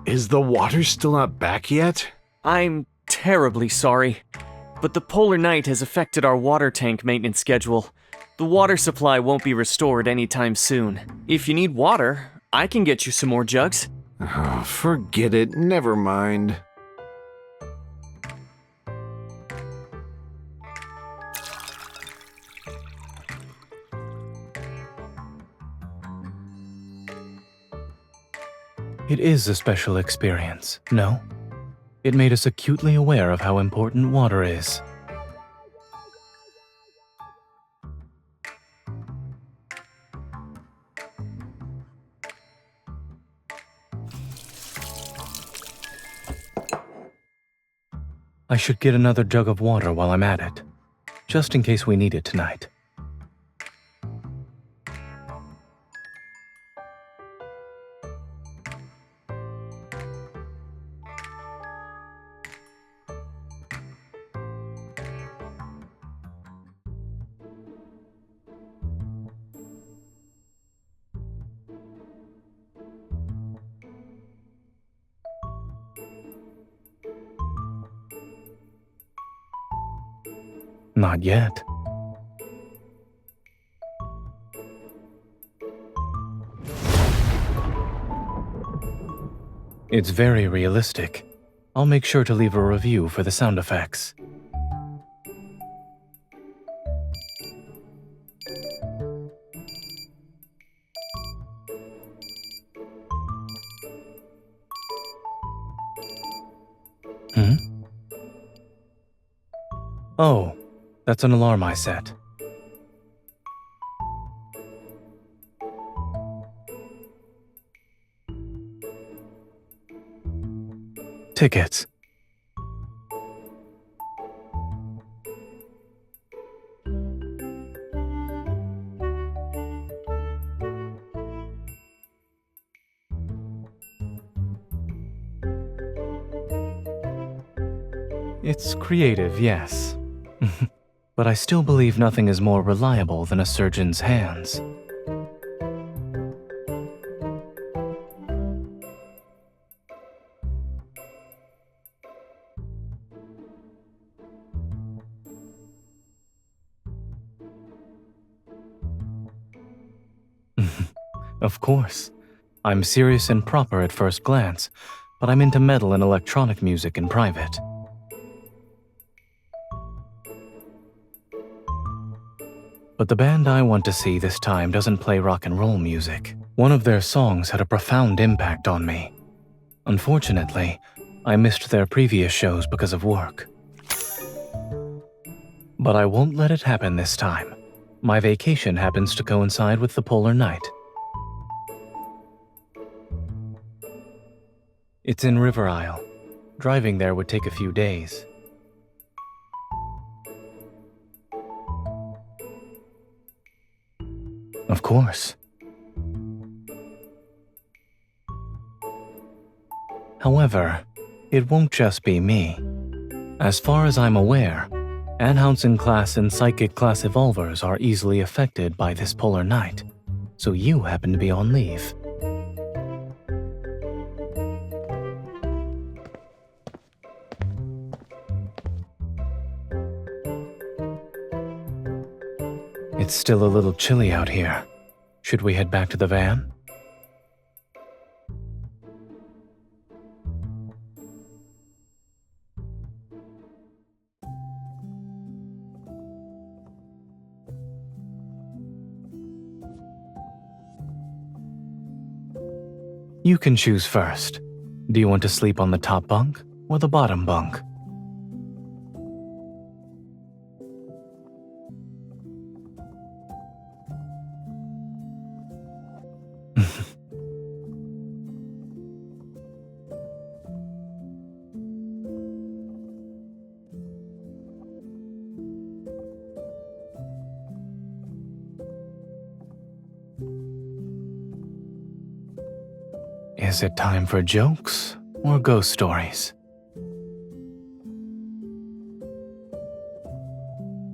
Is the water still not back yet? I'm terribly sorry, but the polar night has affected our water tank maintenance schedule. The water supply won't be restored anytime soon. If you need water, I can get you some more jugs. Oh, forget it. Never mind. It is a special experience, no? It made us acutely aware of how important water is. I should get another jug of water while I'm at it, just in case we need it tonight. Not yet. It's very realistic. I'll make sure to leave a review for the sound effects. Oh, that's an alarm I set. Tickets. It's creative, yes. But I still believe nothing is more reliable than a surgeon's hands. Of course. I'm serious and proper at first glance, but I'm into metal and electronic music in private. But the band I want to see this time doesn't play rock and roll music. One of their songs had a profound impact on me. Unfortunately, I missed their previous shows because of work. But I won't let it happen this time. My vacation happens to coincide with the polar night. It's in River Isle. Driving there would take a few days. Of course. However, it won't just be me. As far as I'm aware, Anhausen class and Psychic class evolvers are easily affected by this polar night, so you happen to be on leave. It's still a little chilly out here. Should we head back to the van? You can choose first. Do you want to sleep on the top bunk or the bottom bunk? Is it time for jokes or ghost stories?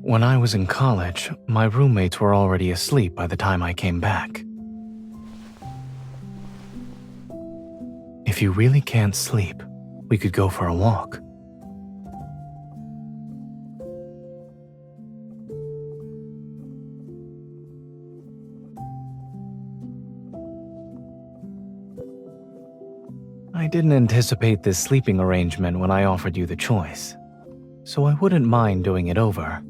When I was in college, my roommates were already asleep by the time I came back. If you really can't sleep, we could go for a walk. I didn't anticipate this sleeping arrangement when I offered you the choice, so I wouldn't mind doing it over.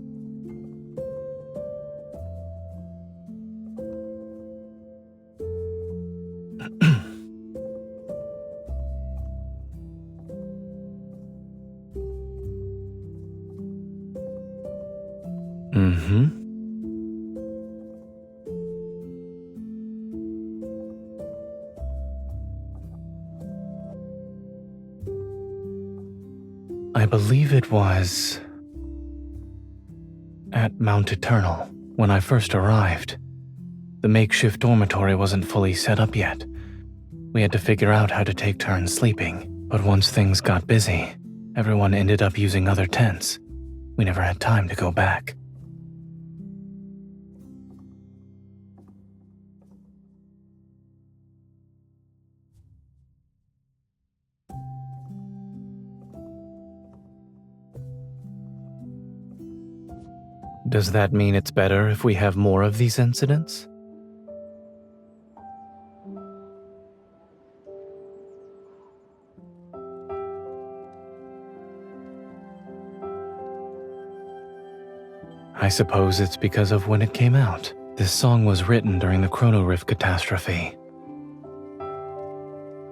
I believe it was at Mount Eternal when I first arrived. The makeshift dormitory wasn't fully set up yet. We had to figure out how to take turns sleeping, but once things got busy, everyone ended up using other tents. We never had time to go back. Does that mean it's better if we have more of these incidents? I suppose it's because of when it came out. This song was written during the Chrono Rift catastrophe.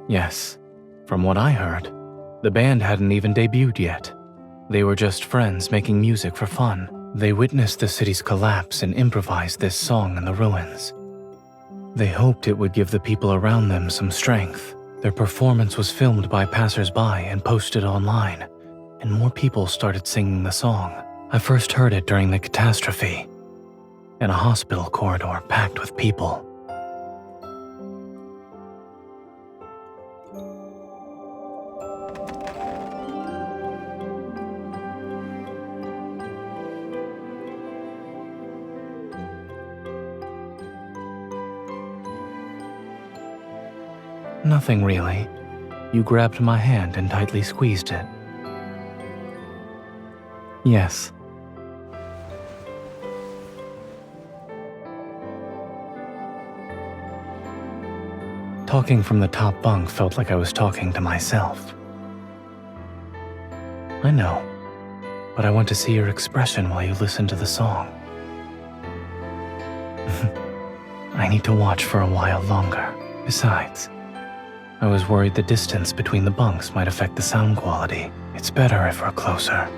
Yes, from what I heard, the band hadn't even debuted yet. They were just friends making music for fun. They witnessed the city's collapse and improvised this song in the ruins. They hoped it would give the people around them some strength. Their performance was filmed by passers-by and posted online, and more people started singing the song. I first heard it during the catastrophe, in a hospital corridor packed with people. Nothing really. You grabbed my hand and tightly squeezed it. Yes. Talking from the top bunk felt like I was talking to myself. I know, but I want to see your expression while you listen to the song. I need to watch for a while longer. Besides, I was worried the distance between the bunks might affect the sound quality. It's better if we're closer.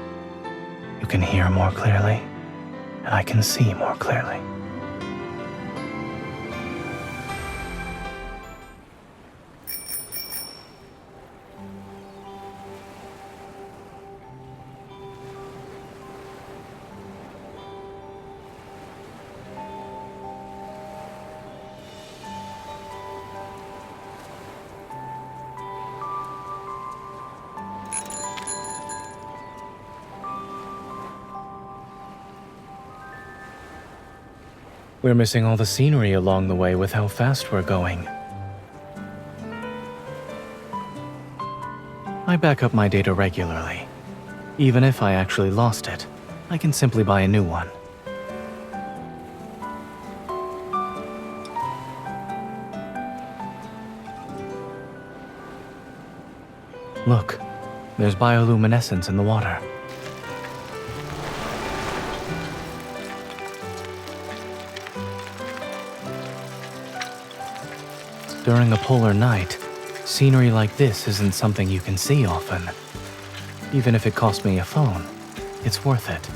You can hear more clearly, and I can see more clearly. We're missing all the scenery along the way with how fast we're going. I back up my data regularly. Even if I actually lost it, I can simply buy a new one. Look, there's bioluminescence in the water. During a polar night, scenery like this isn't something you can see often. Even if it cost me a phone, it's worth it.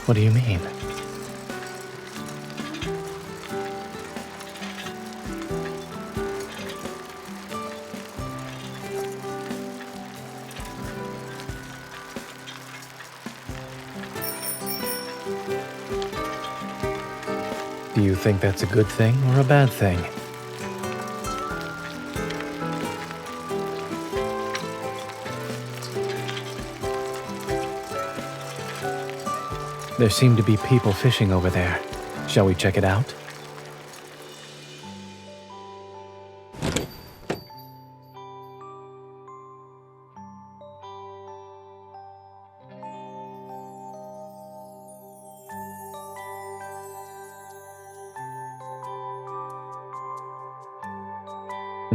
What do you mean? Do you think that's a good thing or a bad thing? There seem to be people fishing over there. Shall we check it out?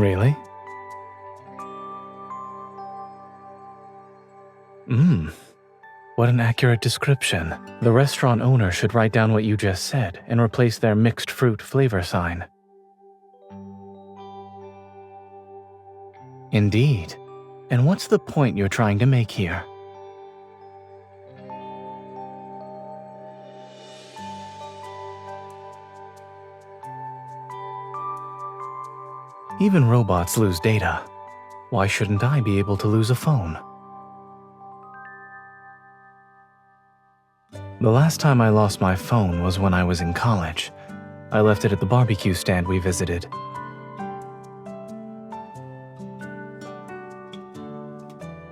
Really? What an accurate description. The restaurant owner should write down what you just said and replace their mixed fruit flavor sign. Indeed. And what's the point you're trying to make here? Even robots lose data. Why shouldn't I be able to lose a phone? The last time I lost my phone was when I was in college. I left it at the barbecue stand we visited.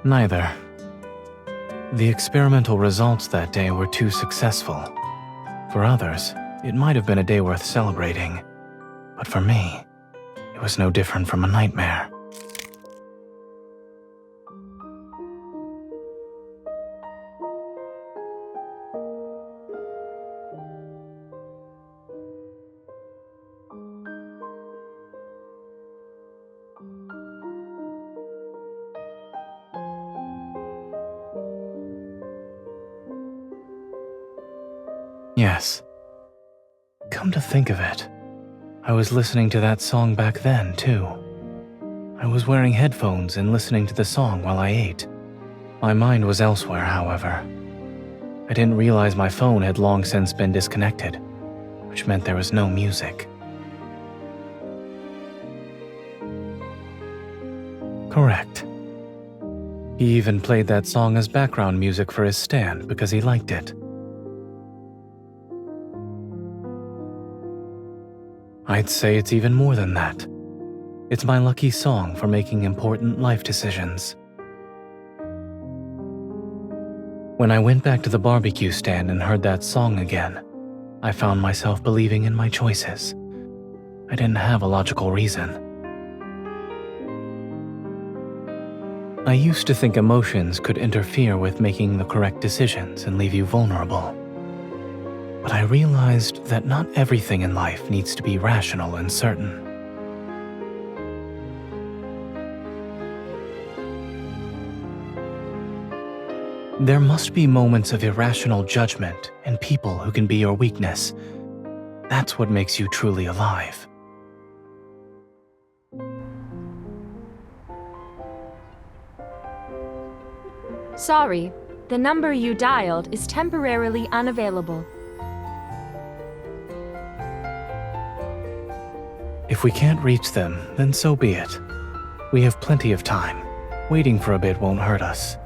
Neither. The experimental results that day were too successful. For others, it might have been a day worth celebrating. But for me, it was no different from a nightmare. Yes. Come to think of it, I was listening to that song back then, too. I was wearing headphones and listening to the song while I ate. My mind was elsewhere, however. I didn't realize my phone had long since been disconnected, which meant there was no music. Correct. He even played that song as background music for his stand because he liked it. I'd say it's even more than that. It's my lucky song for making important life decisions. When I went back to the barbecue stand and heard that song again, I found myself believing in my choices. I didn't have a logical reason. I used to think emotions could interfere with making the correct decisions and leave you vulnerable. But I realized that not everything in life needs to be rational and certain. There must be moments of irrational judgment and people who can be your weakness. That's what makes you truly alive. Sorry, the number you dialed is temporarily unavailable. If we can't reach them, then so be it. We have plenty of time. Waiting for a bit won't hurt us.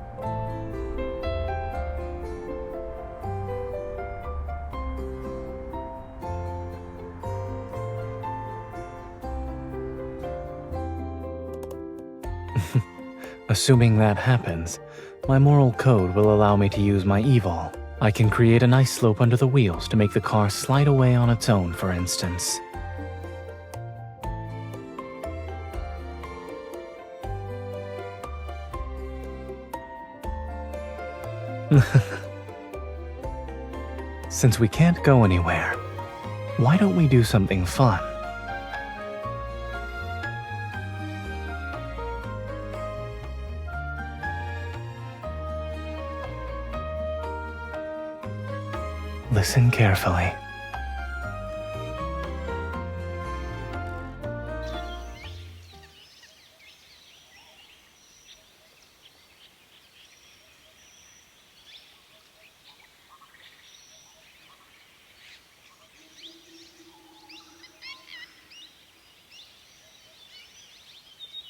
Assuming that happens, my moral code will allow me to use my evil. I can create a nice slope under the wheels to make the car slide away on its own, for instance. Since we can't go anywhere, why don't we do something fun? Listen carefully.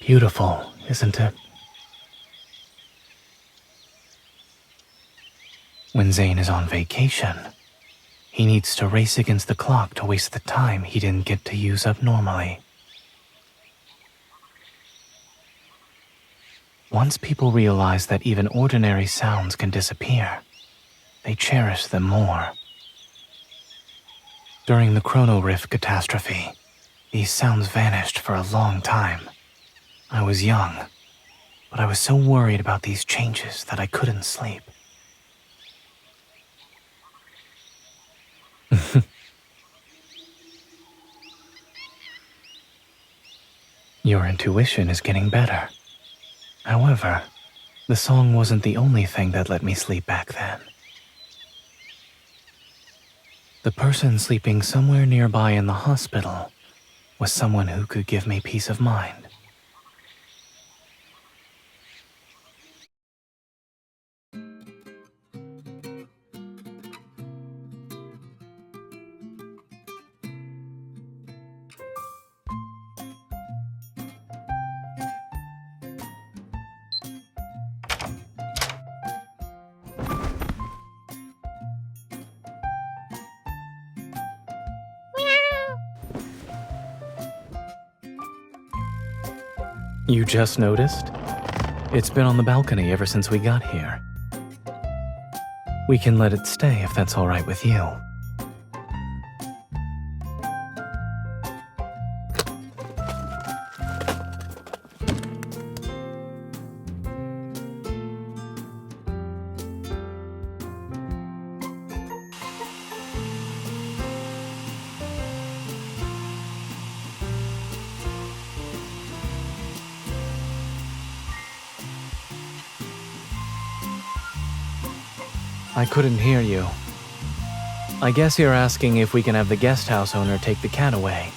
Beautiful, isn't it? When Zayne is on vacation, he needs to race against the clock to waste the time he didn't get to use up normally. Once people realize that even ordinary sounds can disappear, they cherish them more. During the Chrono Rift catastrophe, these sounds vanished for a long time. I was young, but I was so worried about these changes that I couldn't sleep. Your intuition is getting better. However, the song wasn't the only thing that let me sleep back then. The person sleeping somewhere nearby in the hospital was someone who could give me peace of mind. You just noticed? It's been on the balcony ever since we got here. We can let it stay if that's all right with you. I couldn't hear you. I guess you're asking if we can have the guest house owner take the cat away.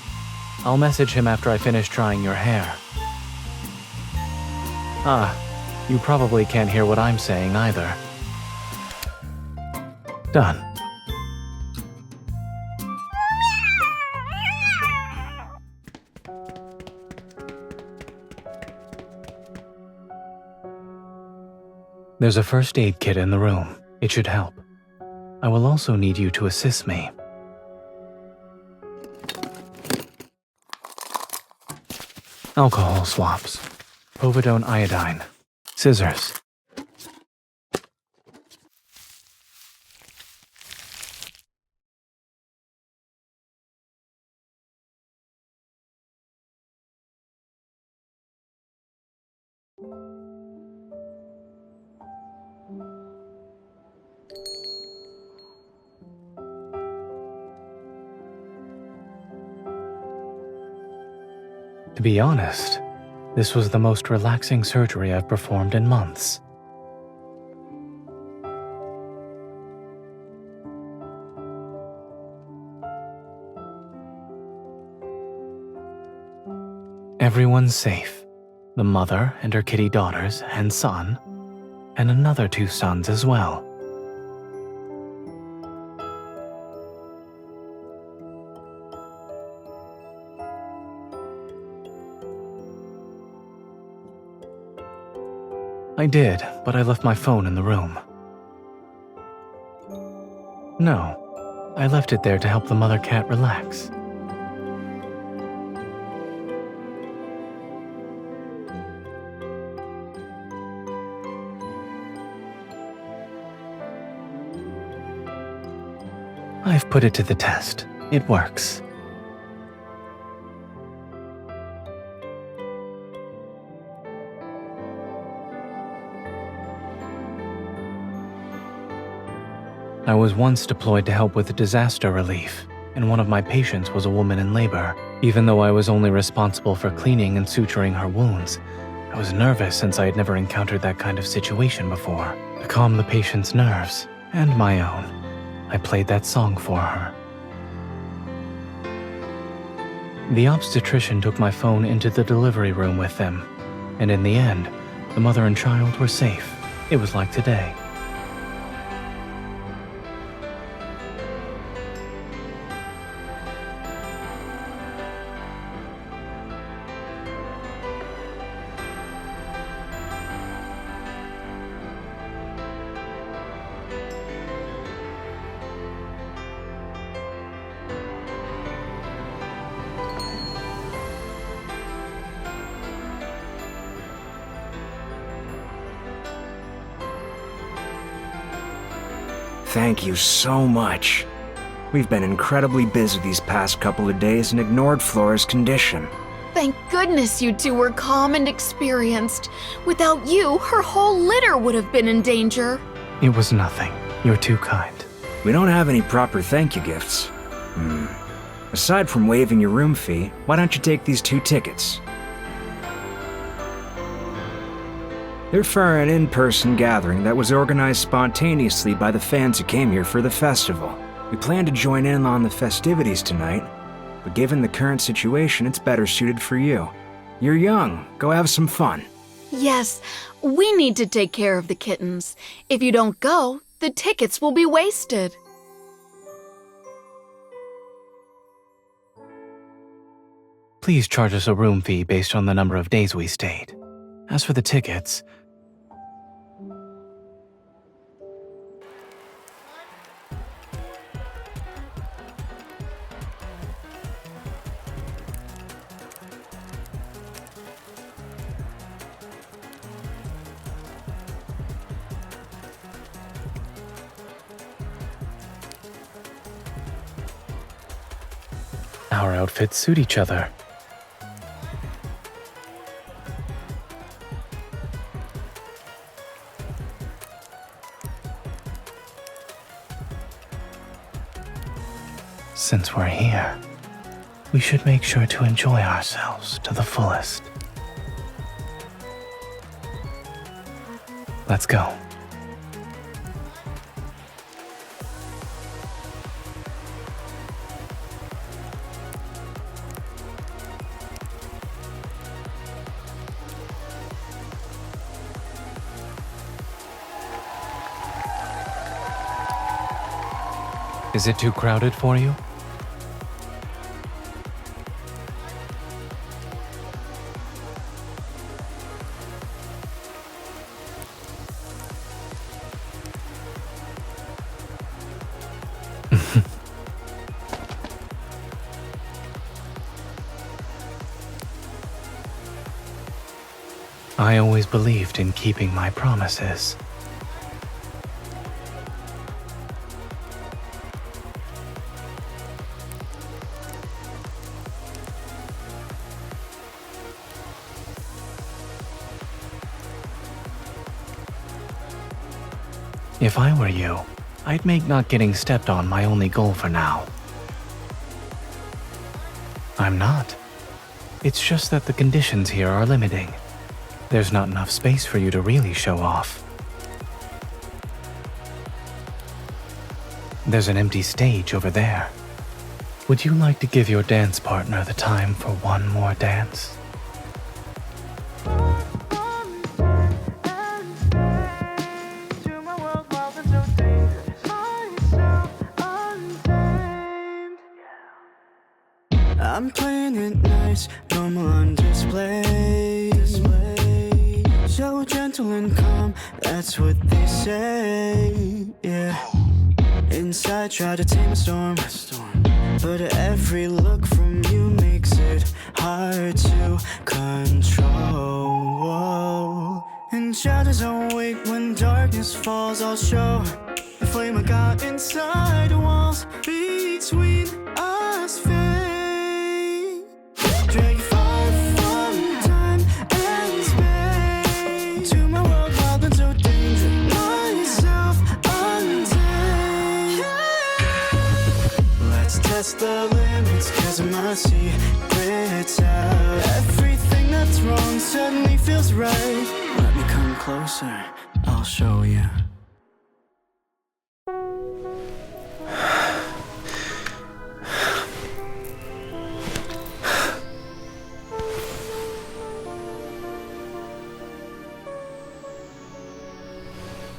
I'll message him after I finish drying your hair. Ah, you probably can't hear what I'm saying either. Done. There's a first aid kit in the room. It should help. I will also need you to assist me. Alcohol swabs. Povidone iodine. Scissors. To be honest, this was the most relaxing surgery I've performed in months. Everyone's safe. The mother and her kitty daughters and son, and another 2 sons as well. I did, but I left my phone in the room. No, I left it there to help the mother cat relax. I've put it to the test. It works. I was once deployed to help with disaster relief, and one of my patients was a woman in labor. Even though I was only responsible for cleaning and suturing her wounds, I was nervous since I had never encountered that kind of situation before. To calm the patient's nerves, and my own, I played that song for her. The obstetrician took my phone into the delivery room with them, and in the end, the mother and child were safe. It was like today. Thank you so much. We've been incredibly busy these past couple of days and ignored Flora's condition. Thank goodness you two were calm and experienced. Without you, her whole litter would have been in danger. It was nothing. You're too kind. We don't have any proper thank you gifts. Aside from waiving your room fee, why don't you take these 2 tickets? They're for an in-person gathering that was organized spontaneously by the fans who came here for the festival. We plan to join in on the festivities tonight, but given the current situation, it's better suited for you. You're young. Go have some fun. Yes, we need to take care of the kittens. If you don't go, the tickets will be wasted. Please charge us a room fee based on the number of days we stayed. As for the tickets, our outfits suit each other. Since we're here, we should make sure to enjoy ourselves to the fullest. Let's go. Is it too crowded for you? I always believed in keeping my promises. If I were you, I'd make not getting stepped on my only goal for now. I'm not. It's just that the conditions here are limiting. There's not enough space for you to really show off. There's an empty stage over there. Would you like to give your dance partner the time for one more dance? I'm playing it nice, normal on display. So gentle and calm, that's what they say, yeah. Inside try to tame a storm, but every look from you makes it hard to control. And shadows don't wait when darkness falls, I'll show the flame I got inside the walls between us. Drag you far from time and space to my world, wild and so dangerous. Myself untamed. Let's test the limits, 'cause of my secrets out. Everything that's wrong suddenly feels right. Let me come closer, I'll show you.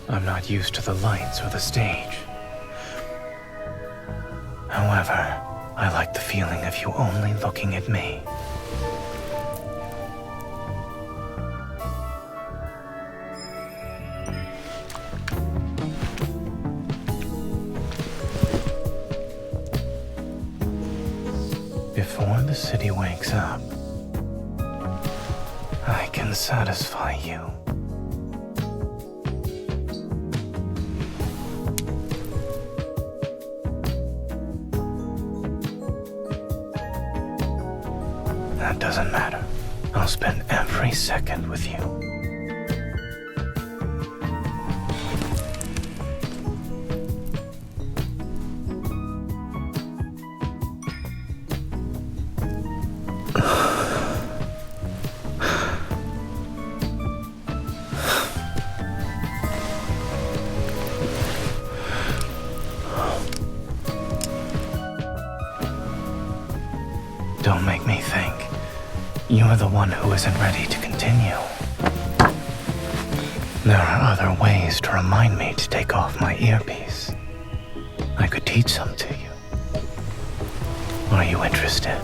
I'm not used to the lights or the stage. However, I like the feeling of you only looking at me. Before the city wakes up, I can satisfy you. That doesn't matter. I'll spend every second with you. Don't make me think. You're the one who isn't ready to continue. There are other ways to remind me to take off my earpiece. I could teach some to you. Are you interested?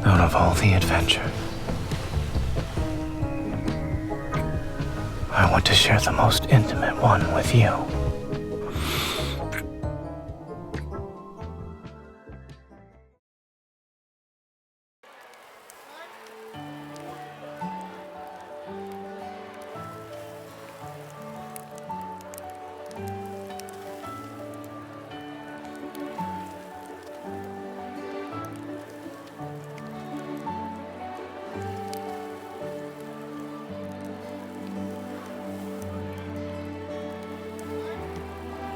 Out of all the adventure, I want to share the most intimate one with you.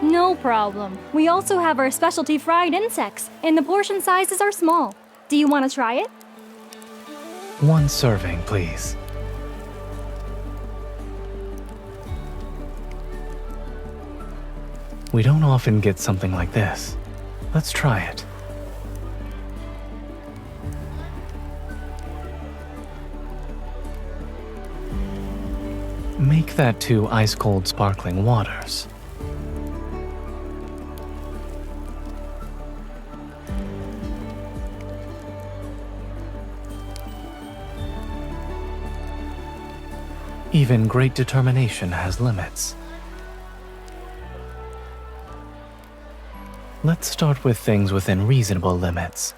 No problem. We also have our specialty fried insects, and the portion sizes are small. Do you want to try it? One serving, please. We don't often get something like this. Let's try it. Make that 2 ice-cold sparkling waters. Even great determination has limits. Let's start with things within reasonable limits.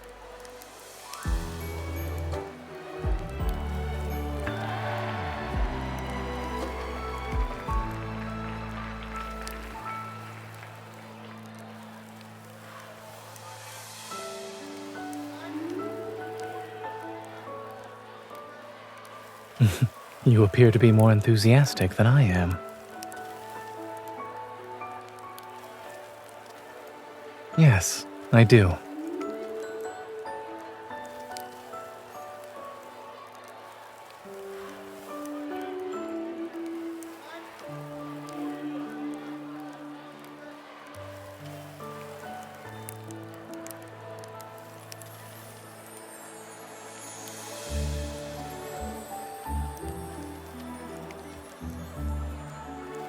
You appear to be more enthusiastic than I am. Yes, I do.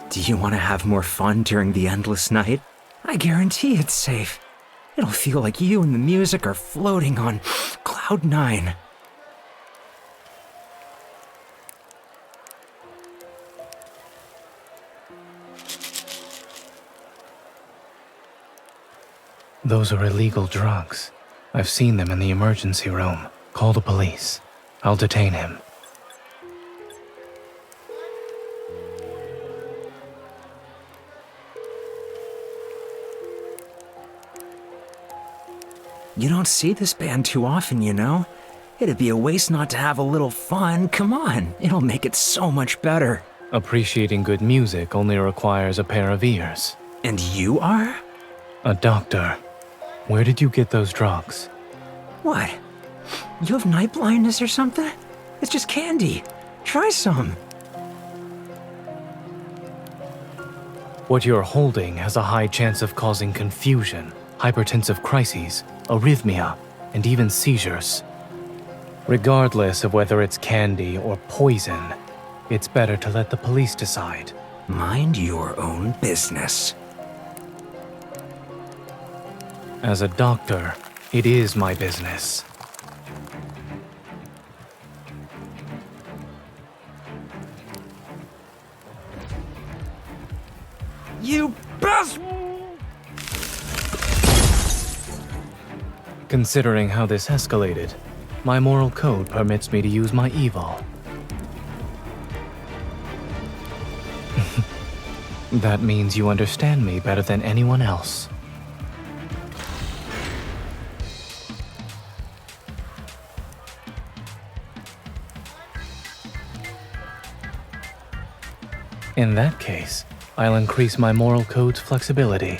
Do you want to have more fun during the endless night? I guarantee it's safe. It'll feel like you and the music are floating on Cloud 9. Those are illegal drugs. I've seen them in the emergency room. Call the police. I'll detain him. You don't see this band too often, you know? It'd be a waste not to have a little fun. Come on, it'll make it so much better. Appreciating good music only requires a pair of ears. And you are? A doctor. Where did you get those drugs? What? You have night blindness or something? It's just candy. Try some. What you're holding has a high chance of causing confusion, hypertensive crises, arrhythmia, and even seizures. Regardless of whether it's candy or poison, it's better to let the police decide. Mind your own business. As a doctor, it is my business. You best! Considering how this escalated, my moral code permits me to use my evil. That means you understand me better than anyone else. In that case, I'll increase my moral code's flexibility.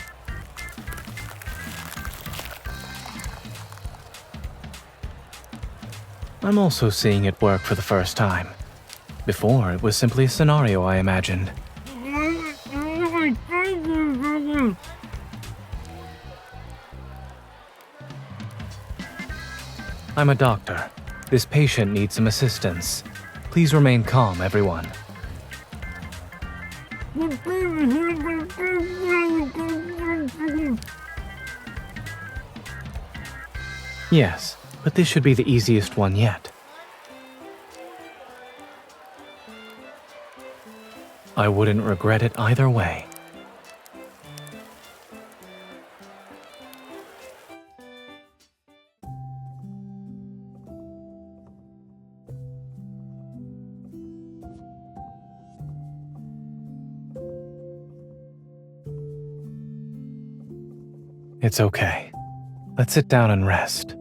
I'm also seeing it work for the first time. Before, it was simply a scenario I imagined. I'm a doctor. This patient needs some assistance. Please remain calm, everyone. Yes, but this should be the easiest one yet. I wouldn't regret it either way. It's okay. Let's sit down and rest.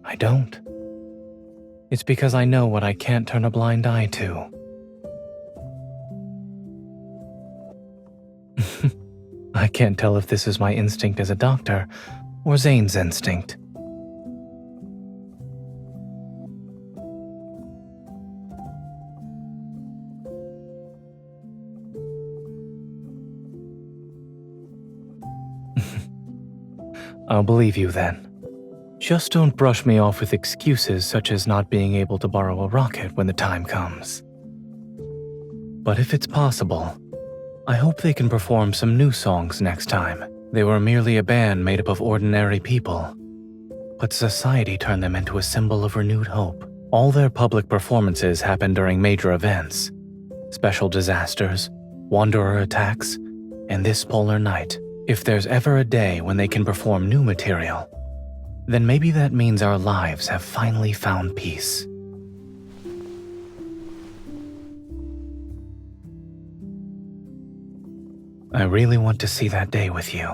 I don't. It's because I know what I can't turn a blind eye to. I can't tell if this is my instinct as a doctor or Zayne's instinct. I'll believe you then. Just don't brush me off with excuses such as not being able to borrow a rocket when the time comes. But if it's possible, I hope they can perform some new songs next time. They were merely a band made up of ordinary people, but society turned them into a symbol of renewed hope. All their public performances happen during major events, special disasters, wanderer attacks, and this polar night. If there's ever a day when they can perform new material, then maybe that means our lives have finally found peace. I really want to see that day with you.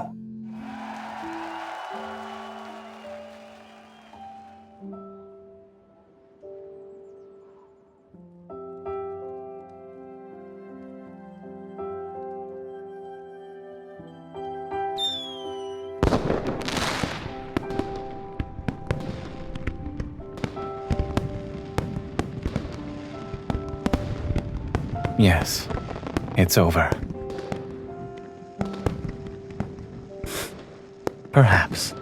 Yes, it's over. Perhaps.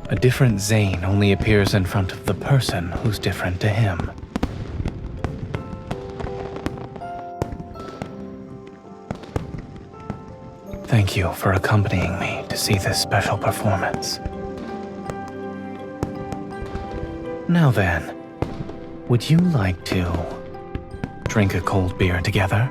A different Zayne only appears in front of the person who's different to him. Thank you for accompanying me to see this special performance. Now then, would you like to drink a cold beer together?